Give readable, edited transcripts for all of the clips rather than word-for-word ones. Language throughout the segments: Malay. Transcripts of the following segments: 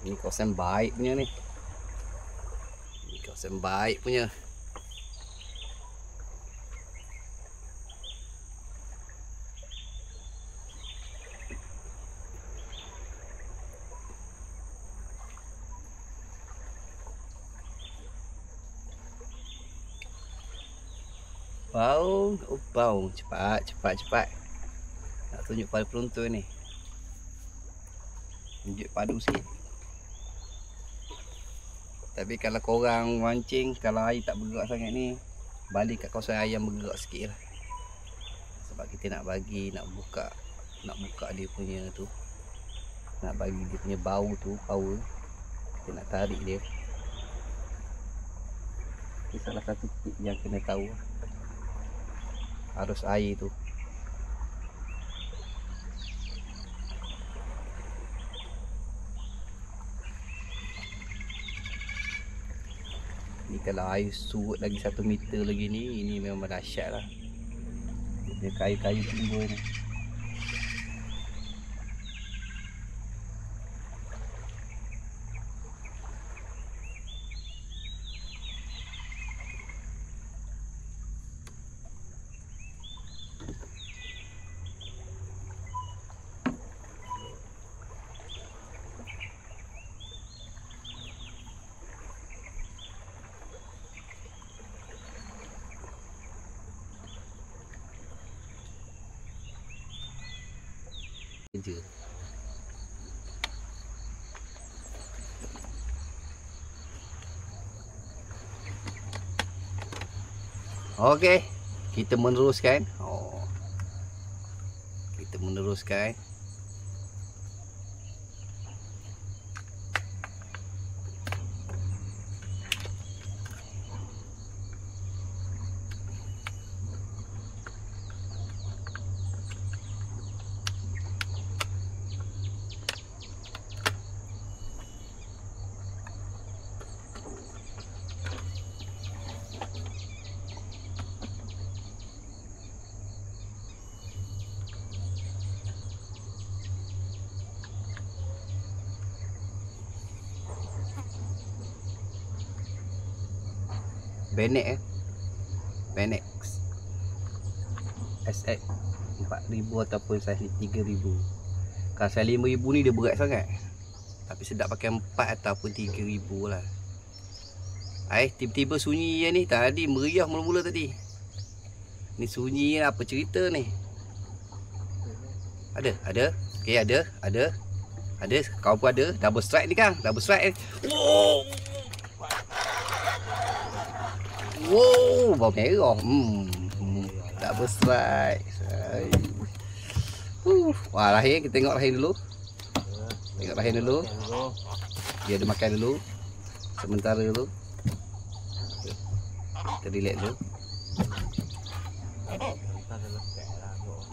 Ini kawasan baik punya ni. Ini kawasan baik punya. Baung, oh baung, cepat. Nak tunjuk pada penonton ni. Tunjuk padu sikit. Tapi kalau korang mancing, kalau air tak bergerak sangat ni, balik kat kawasan air yang bergerak sikit lah. Sebab kita nak buka dia punya tu. Nak bagi dia punya bau tu, power. Kita nak tarik dia. Ini salah satu tip yang kena tahu. Arus air tu. Ni kalau air surut lagi 1 meter lagi ni, ini memang dahsyat lah. Dia kayu-kayu timbul ni. Kerja. Okey, kita meneruskan. Kita meneruskan. Benek Benek SX 4000 ataupun saiz 3000. Kalau saiz 5000 ni dia berat sangat. Tapi sedap pakai 4 ataupun 3000 lah. Tiba-tiba sunyi je ni. Tadi meriah mula-mula tadi. Ni sunyi lah, apa cerita ni? Ada. Okey, ada. Kau pun ada. Double strike ni Kang. Double strike ni. Wow, bau merah. Double strike. Wah, Rahim, kita tengok Rahim dulu. Dia ada makan dulu. Sementara dulu. Kita relax dulu.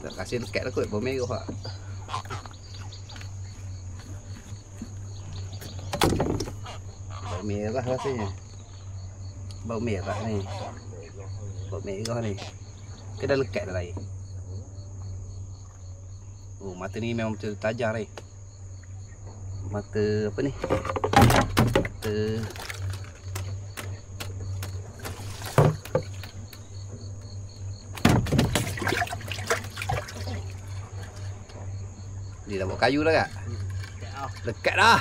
Tak kasih lekat lah kot, bau merah tak. Bau merah rasanya. Bau merah ni. Ke dah lekat dah air. Oh, mata ni memang betul tajam ni. Mata apa ni? Mata dia dah buat kayu dah kak? Lekat dah.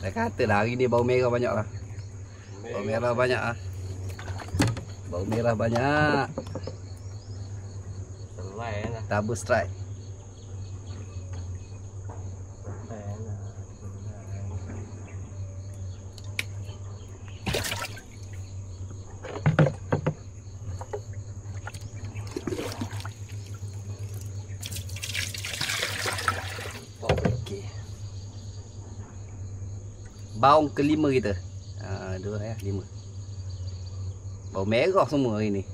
Dah kata lah hari ni bau merah banyak lah. Bau merah banyak ah. Bau merah banyak. Double strike. Okey. Baung kelima kita. 5. Bau merah semua hari ni.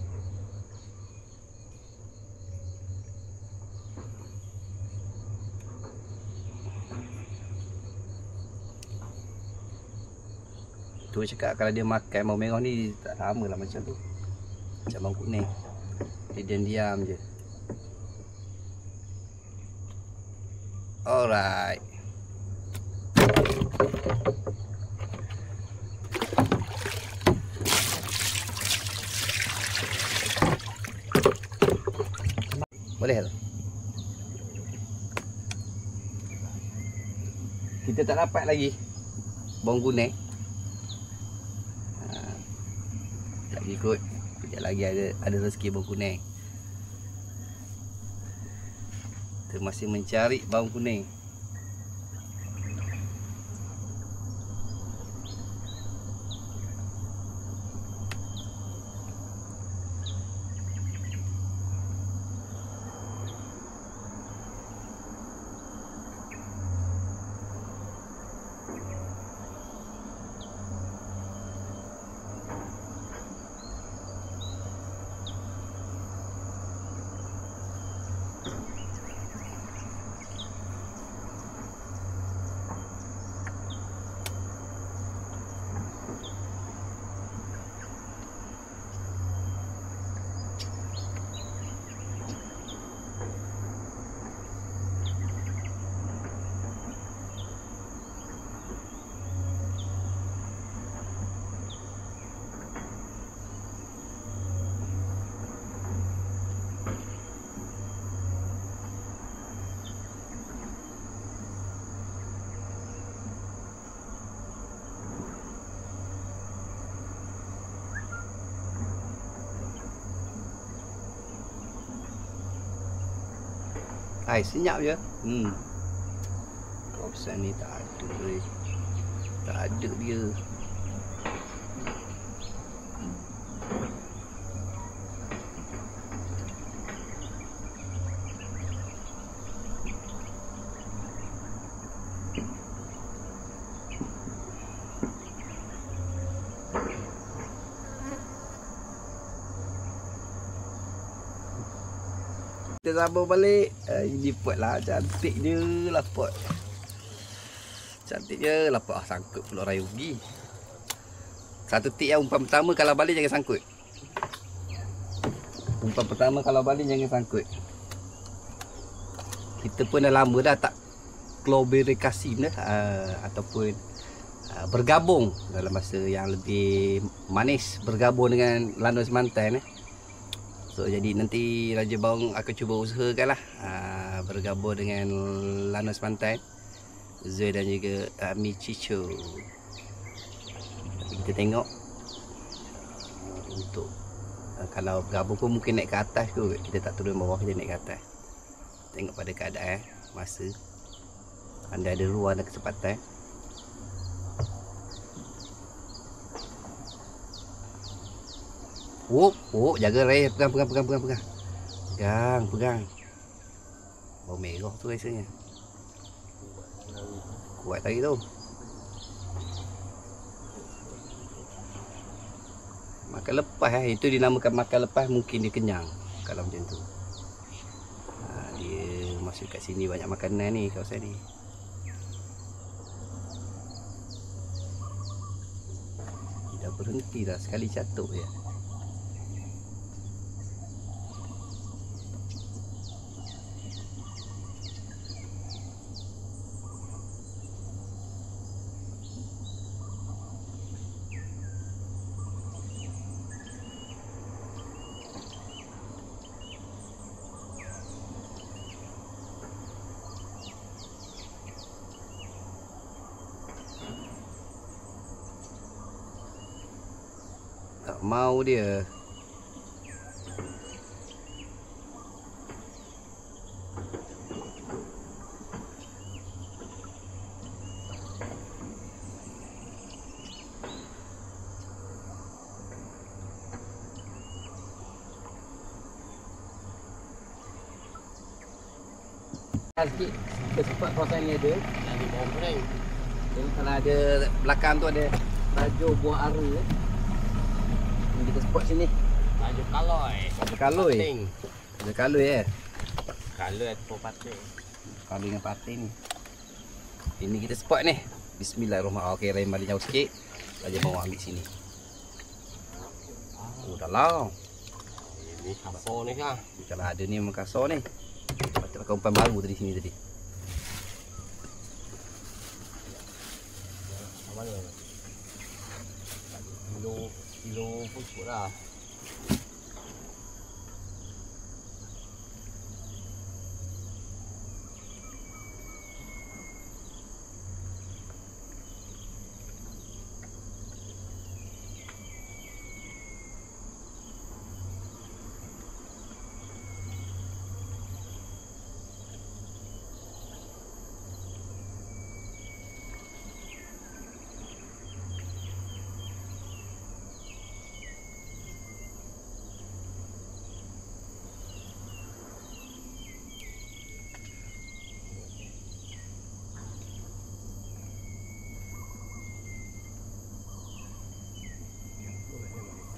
Tu cakap kalau dia makan bau merah ni tak sama lah macam tu. Macam bawang kuning. Dia diam-diam je. Alright. Boleh tak? Kita tak dapat lagi bawang kuning. Tak ikut. Sekejap lagi ada rezeki bawang kuning. Kita masih mencari bawang kuning. Hai, senyap je. Kawasan ni tak ada weh. Tak ada dia. Kita sambung balik. Ini pot lah. Cantik je lah pot. Cantik je lah pot. Sangkut pula raya rugi. Satu tip yang umpan pertama kalau balik jangan sangkut. Umpan pertama kalau balik jangan sangkut. Kita pun dah lama dah tak kolaborasi dah. Ataupun bergabung dalam masa yang lebih manis. Bergabung dengan Lanus Mantan. So jadi nanti Raja Bawang akan cuba usahakan lah bergabung dengan Lanus Pantai, Zoe dan juga Mi Cico. Kita tengok untuk kalau bergabung pun mungkin naik ke atas kot. Kita tak turun bawah, kita naik ke atas. Tengok pada keadaan masa anda ada ruang dan kesempatan. Oh, jaga Ray, pegang. Pegang. Bau merah tu rasanya. Kuat lagi tu. Makan lepas itu dinamakan makan lepas, mungkin dia kenyang kalau macam tu. Dia masuk kat sini banyak makanan ni kawasan ni. Dia dah berhenti dah, sekali catuk je. Tak mau dia. Sikit ke kawasan ni ada bawang goreng. Kalau ada belakang tu ada Raja Buah Ara. Ini kita spot sini. Raja Kaloi. Ada kaloi Kaloi atau pating. Kaloi dengan pating ni. Ini kita spot ni. Bismillahirrahmanirrahim. Okey, Rahim balik jauh sikit. Raja Bawang ambil sini. Oh, dalam. Ini kasar ni kah? Kalau ada ni memang kasar ni. Patut pakai umpan baru tadi sini tadi. Mana? Kilo pun cukup lah.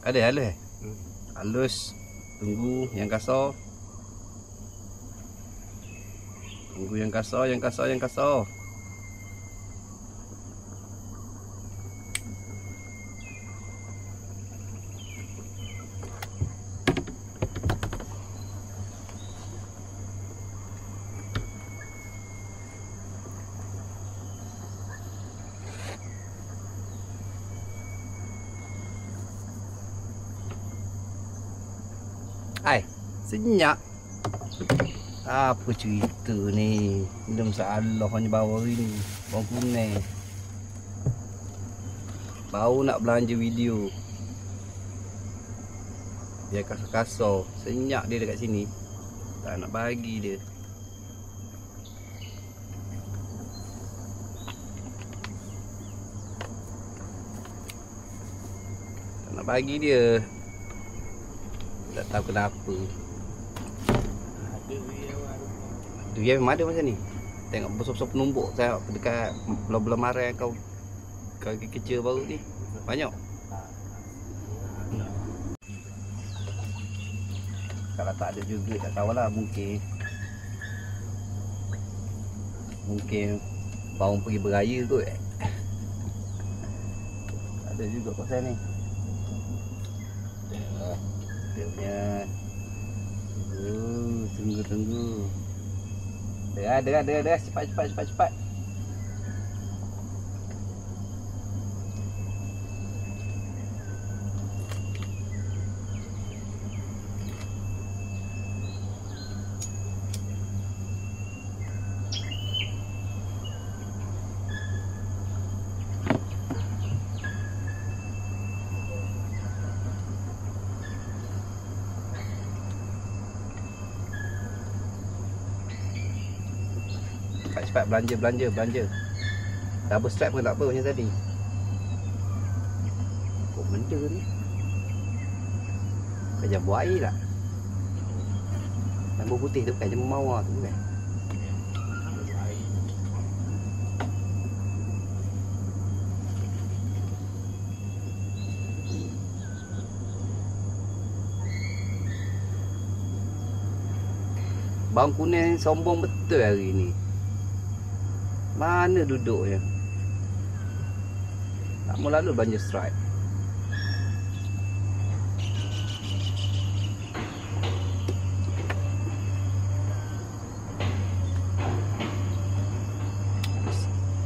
Ada halus. Halus. Tunggu yang kasar. Tunggu yang kasar, yang kasar, yang kasar. Hai, senyap. Apa cerita ni? Belum salah hanya bawa hari ni. Bawang kuning. Baru nak belanja video. Biar kasar-kasar. Senyap dia dekat sini. Tak nak bagi dia. Tak nak bagi dia. Tak tahu kenapa. Tu dia memang ada macam ni. Tengok besar-besar penumbuk saya dekat belah-belah marai kau kaki kecil baru ni. Banyak. Kalau tak ada juga tak tahulah, mungkin bawang pergi beraya kot. Ada juga pasal ni. Dia punya tunggu. Dah. Cepat. Cepat belanja. Double strap pun tak apa macam tadi. Kok benda ni? Bukan jambu air tak? Jambu putih tu bukan, jambu mawar tu bukan? Bawang kuning sombong betul hari ni. Mana duduknya? Tak mau lalu belanja stripe.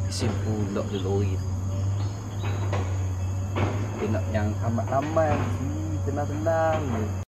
Isi pulak di lori. Dia nak yang amat-amat, tenang-tenang je.